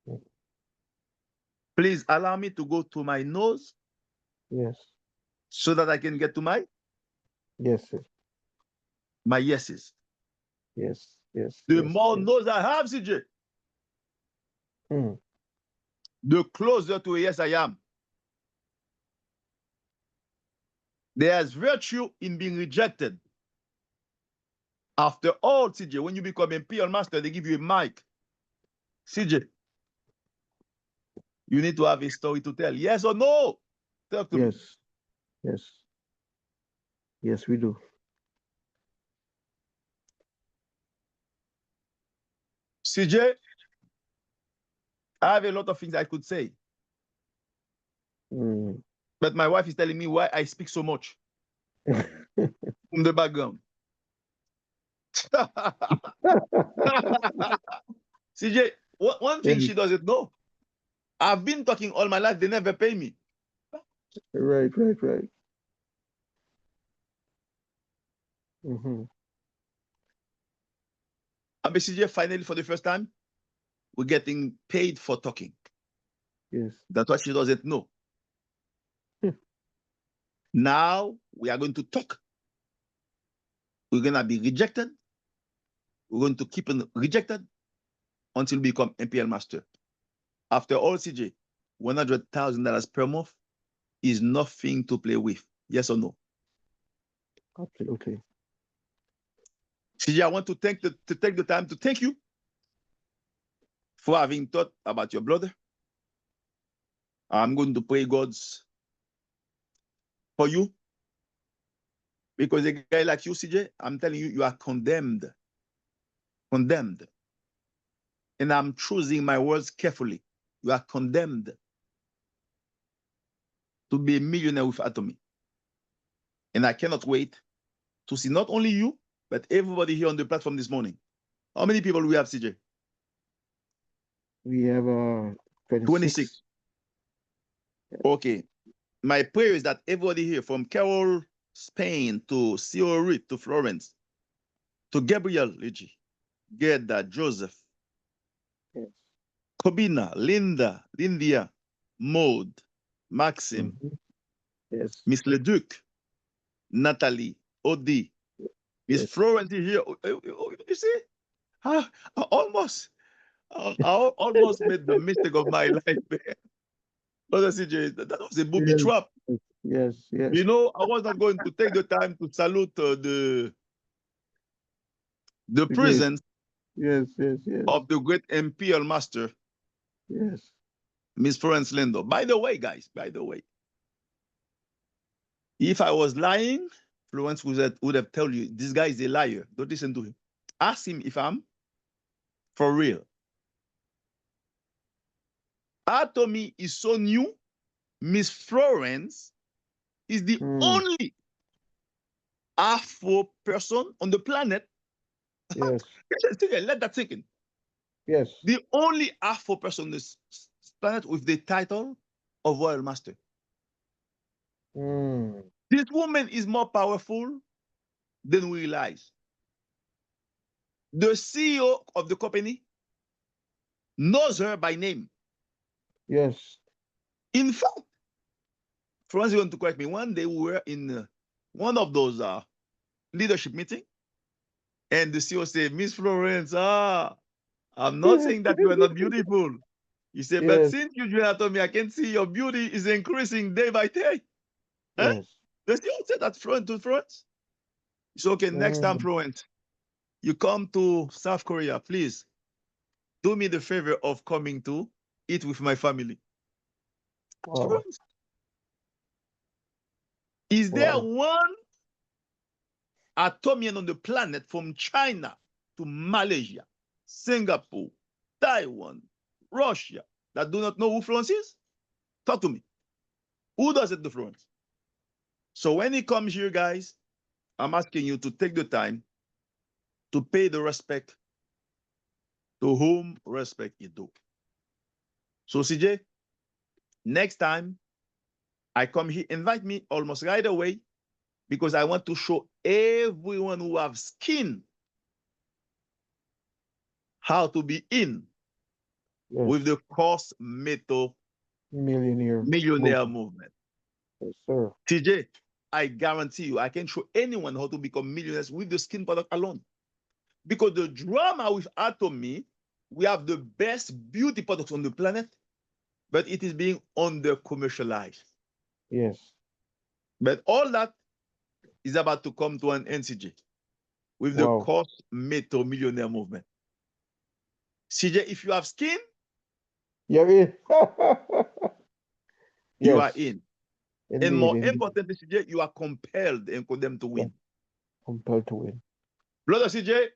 Mm. Please allow me to go to my nose Yes. so that I can get to my Yes. Sir. yeses. Yes. Yes. The Yes. more Yes. nose I have, CJ, Mm. the closer to a yes I am. There's virtue in being rejected. After all, CJ, when you become imperial master, they give you a mic. CJ, you need to have a story to tell. Yes or no? Talk to me. Yes. Yes. Yes, we do. CJ, I have a lot of things I could say, Mm. but my wife is telling me why I speak so much from the background. CJ, one thing Yes, she doesn't know, I've been talking all my life, they never pay me. right, right, right. Mm-hmm. And CJ, finally, for the first time, we're getting paid for talking. Yes. That's what she doesn't know. Now we are going to talk. We're going to be rejected. We're going to keep on rejected until we become MPL master. After all, CJ, $100,000 per month is nothing to play with. Yes or no? Absolutely. CJ, I want to take the time to thank you for having thought about your brother. I'm going to pray God's for you because a guy like you, CJ, I'm telling you, you are condemned. Condemned. And I'm choosing my words carefully. You are condemned to be a millionaire with Atomy. And I cannot wait to see not only you, but everybody here on the platform this morning. How many people do we have, CJ? We have 26. 26. Okay. My prayer is that everybody here, from Carol, Spain, to Ciorit, to Florence, to Gabriel, Luigi, Gerda, Joseph, Yes. Kobina, Linda, Lindia, Maud, Maxim, Mm-hmm. Yes. Miss Leduc, Natalie, Odi, Miss Yes. Florence is here. You see, I almost, I almost made the mistake of my life there. Brother CJ, that was a booby Yes. trap. Yes. Yes. You know, I was not going to take the time to salute the The great. presence Yes. Yes. Yes. of the great imperial master, Yes. Miss Florence Lindo. By the way, guys, by the way, if I was lying, Florence would have told you this guy is a liar. Don't listen to him. Ask him if I'm for real. Atomy is so new. Miss Florence is the Mm. only Afro person on the planet. Yes. Let that sink in. Yes. The only Afro person on this planet with the title of Royal Master. Mm. This woman is more powerful than we realize. The CEO of the company knows her by name. Yes. In fact, Florence is going to correct me. One day we were in one of those leadership meetings, and the CEO said, Miss Florence, I'm not saying that you are not beautiful. He said, but Yes. since you joined Atomy, I can see your beauty is increasing day by day. Huh? Yes. The CEO said that Florence to Florence. He said, okay, next time, Mm. Florence, you come to South Korea, please do me the favor of coming to eat with my family. Wow. Is there Wow. one Atomian on the planet from China to Malaysia, Singapore, Taiwan, Russia that do not know who Florence is? Talk to me. Who does it, the Florence? So when he comes here, guys, I'm asking you to take the time to pay the respect to whom respect is due. So CJ, next time I come here, invite me almost right away because I want to show everyone who have skin how to be in Yes. with the cost metal Millionaire millionaire movement. movement. Yes, sir. TJ, I guarantee you, I can show anyone how to become millionaires with the skin product alone. Because the drama with Atomy, we have the best beauty products on the planet, but it is being under commercialized. Yes. But all that is about to come to an end, CJ, with the Wow. cost metal millionaire movement. CJ, if you have skin, You're in. you are Yes. in. And Indeed, more indeed. importantly, CJ, you are compelled and condemned to Yeah, win. compelled to win. Brother CJ,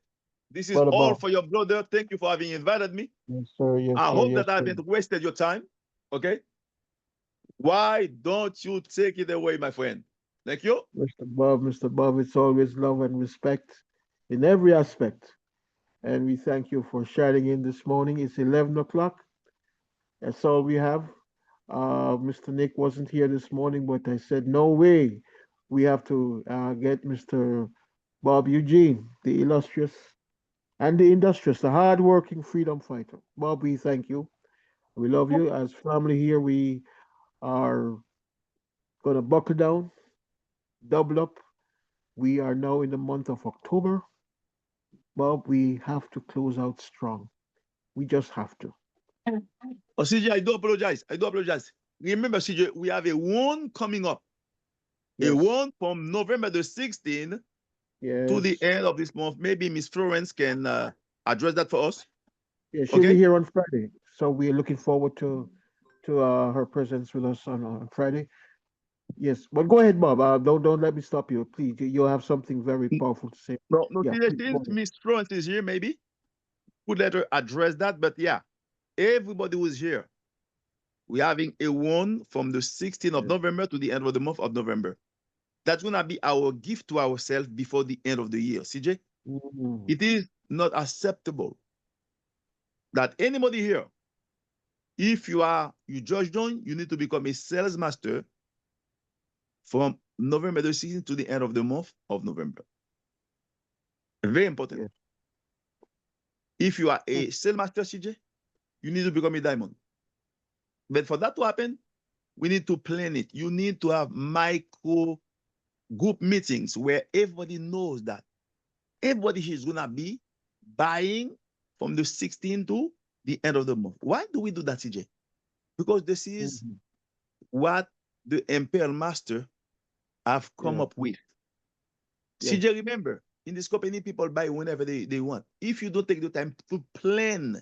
this is Brother all Bob. for your brother. Thank you for having invited me. Yes, sir. Yes, I sir. hope Yes, that I sir. haven't wasted your time. Okay? Why don't you take it away, my friend? Thank you. Mr. Bob, it's always love and respect in every aspect. And we thank you for shining in this morning. It's 11 o'clock. That's all we have. Mr. Nick wasn't here this morning, but I said, no way. We have to get Mr. Bob Eugene, the illustrious and the industrious, the hard-working freedom fighter. Bob, we thank you. We love you. As family here, we are going to buckle down, double up. We are now in the month of October. Bob, we have to close out strong. We just have to. Oh, CJ, I do apologize. I do apologize. Remember, CJ, we have a one coming up. A Yes. one from November the 16th to the Yes. end of this month. Maybe Miss Florence can address that for us. Yeah, she'll be Okay? here on Friday. So we're looking forward to her presence with us on Friday. Yes, but go ahead, Bob. Don't let me stop you, please. You'll have something very powerful to say. No, no, Yeah, CJ, please go since ahead. Miss Florence is here, maybe could let her address that. But yeah, everybody who is here, we're having a one from the 16th of Yes. November to the end of the month of November. That's gonna be our gift to ourselves before the end of the year. CJ, Mm, it is not acceptable that anybody here, if you just joined, you need to become a sales master from November the 16th to the end of the month of November. Very important. yes. If you are Mm, a sales master, CJ, you need to become a diamond. But for that to happen, we need to plan it. You need to have micro group meetings where everybody knows that everybody is gonna be buying from the 16th to the end of the month. Why do we do that, CJ? Because this is mhm. what the Imperial Master have come Yeah. up with. Yes. CJ, remember, in this company, people buy whenever they want. If you don't take the time to plan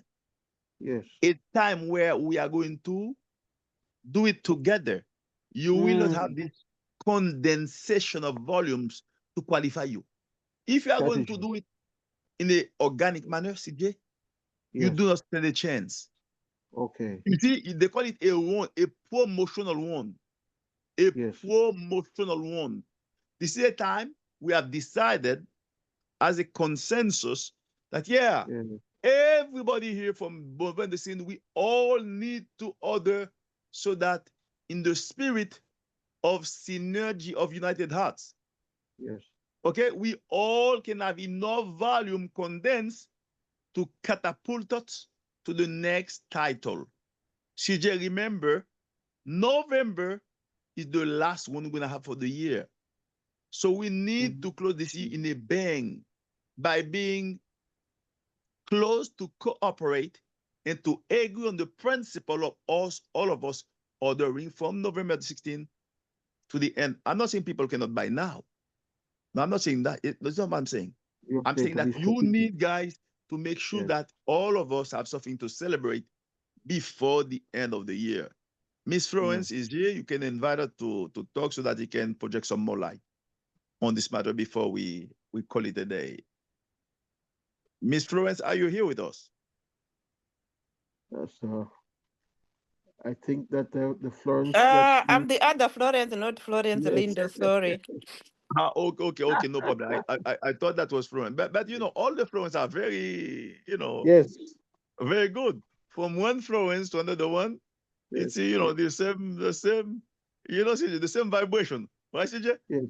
Yes. a time where we are going to do it together, you will not have Mm, this condensation of volumes to qualify you. If you are going to strategy. do it in an organic manner, CJ, you Yes. do not stand a chance. Okay. You see, they call it a one, a promotional one, a Yes. promotional one. This is a time we have decided as a consensus that, yeah, Yeah. everybody here from behind the scene, we all need to order so that in the spirit of synergy of United Hearts, Yes. okay, we all can have enough volume condensed to catapult us to the next title. CJ, remember, November is the last one we're going to have for the year. So we need Mhm. to close this year in a bang by being close to cooperate and to agree on the principle of us, all of us, ordering from November the 16th to the end. I'm not saying people cannot buy now. No, I'm not saying that. That's not what I'm saying. You I'm say saying to that be you strategic. need, guys, to make sure Yes. that all of us have something to celebrate before the end of the year. Miss Yeah. Florence is here. You can invite her to talk so that he can project some more light on this matter before we call it a day. Miss Florence, are you here with us? That's I think that the Florence that's I'm the other Florence, not Florence yes. Linda. Sorry. Ah, okay, okay, okay, no problem. I thought that was Florence, but you know, all the Florence are very, Yes. very good. From one Florence to another one, Yes. it's the same, CJ, the same vibration, right, CJ? Yes.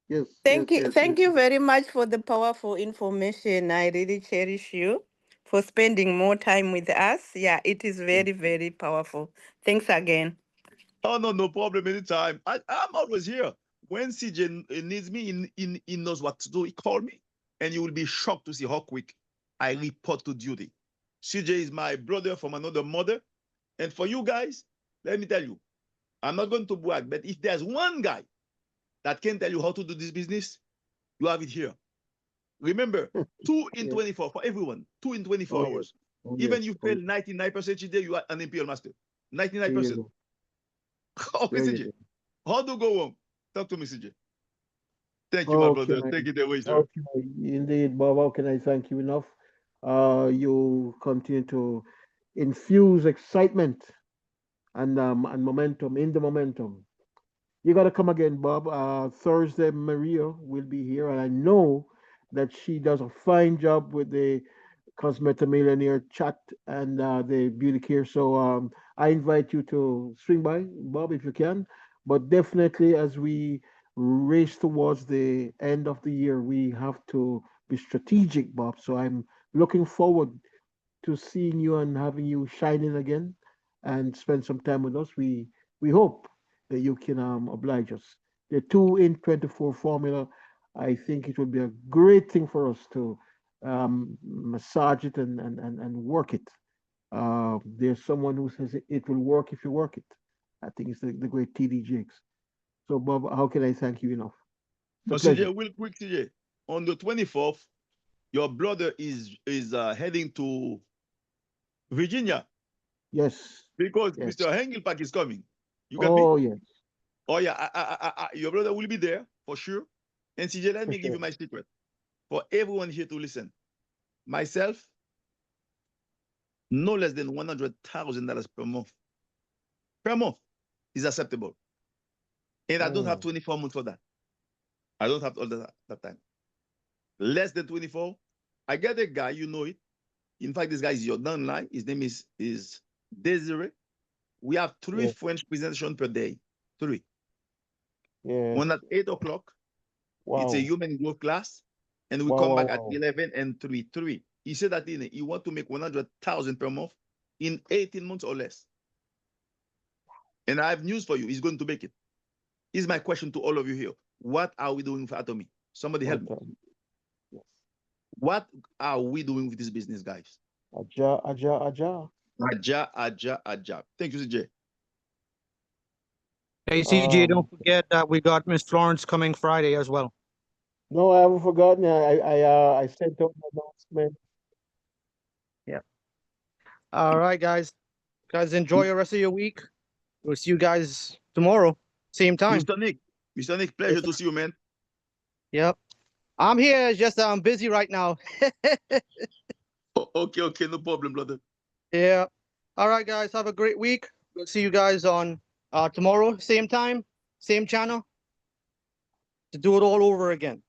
Yes. Yes. Yes. Yes. Thank you very much for the powerful information. I really cherish you for spending more time with us. Yeah, it is Yes. very, very powerful. Thanks again. Oh no, no problem. Anytime. I'm always here. When CJ needs me, he knows what to do. He call me, and you will be shocked to see how quick I report to duty. CJ is my brother from another mother, and for you guys, let me tell you, I'm not going to brag, but if there's one guy that can tell you how to do this business, you have it here. Remember, two in Yes. 24 for everyone. 2 in 24 Oh yes. hours. Oh Even yes. you Oh fail 99% today, you are an imperial master. there you 99%. go. Okay, There you CJ. go. How do go wrong? Talk to me, CJ. Thank you, my Okay, brother. Take it away, sir. okay, indeed, Bob. How can I thank you enough? You continue to infuse excitement and momentum in the momentum. You got to come again, Bob. Thursday, Maria will be here, and I know that she does a fine job with the Cosmeta Millionaire chat and the beauty care. So I invite you to swing by, Bob, if you can. But definitely, as we race towards the end of the year, we have to be strategic, Bob. So I'm looking forward to seeing you and having you shining again and spend some time with us. We hope that you can oblige us. The 2 in 24 formula, I think it would be a great thing for us to massage it and work it. There's someone who says it will work if you work it. I think it's the great TD Jakes. So, Bob, how can I thank you enough? It's a But pleasure. CJ, real quick, CJ. On the 24th, your brother is heading to Virginia Yes, because yes. Mr. Hengelpack is coming. You got me? Oh, yes, Oh yeah, your brother will be there for sure. And CJ, let for me give sure. you my secret for everyone here to listen. Myself, no less than $100,000 per month. Per month is acceptable, and I don't have Mm, 24 months for that. I don't have all that time. Less than 24. I get a guy, you know it. In fact, this guy is your downline. His name is Desiree. We have three yeah, French presentation per day. Three. yeah. One at 8 o'clock. It's a Wow, human growth class. And we wow, come wow, back at wow. 11 and 3. 3. He said that he want to make 100,000 per month in 18 months or less. And I have news for you. He's going to make it. Here's my question to all of you here. What are we doing for Atomy? Somebody help What me. yes. What are we doing with this business, guys? Aja, aja, aja. Aja, aja, aja. Thank you, CJ. Hey, CJ, Um, don't forget that we got Miss Florence coming Friday as well. no, I haven't forgotten. I sent out an announcement. Yeah. All right, guys. Guys, enjoy the rest of your week. We'll see you guys tomorrow, same time. Mr. Nick. Mr. Nick, pleasure Yes, to sir. see you, man. Yep. I'm here. It's just I'm busy right now. Okay, okay, no problem, brother. Yeah. All right, guys. Have a great week. We'll see you guys on tomorrow, same time, same channel, to do it all over again.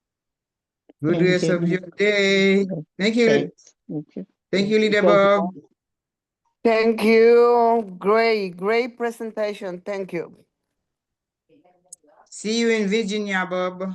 Good Thank rest you. of your day. Thank you. Thanks. Thank you. Thank you, Leader Thank you, Bob. Bob. Thank you. Great presentation. Thank you. See you in Virginia, Bob.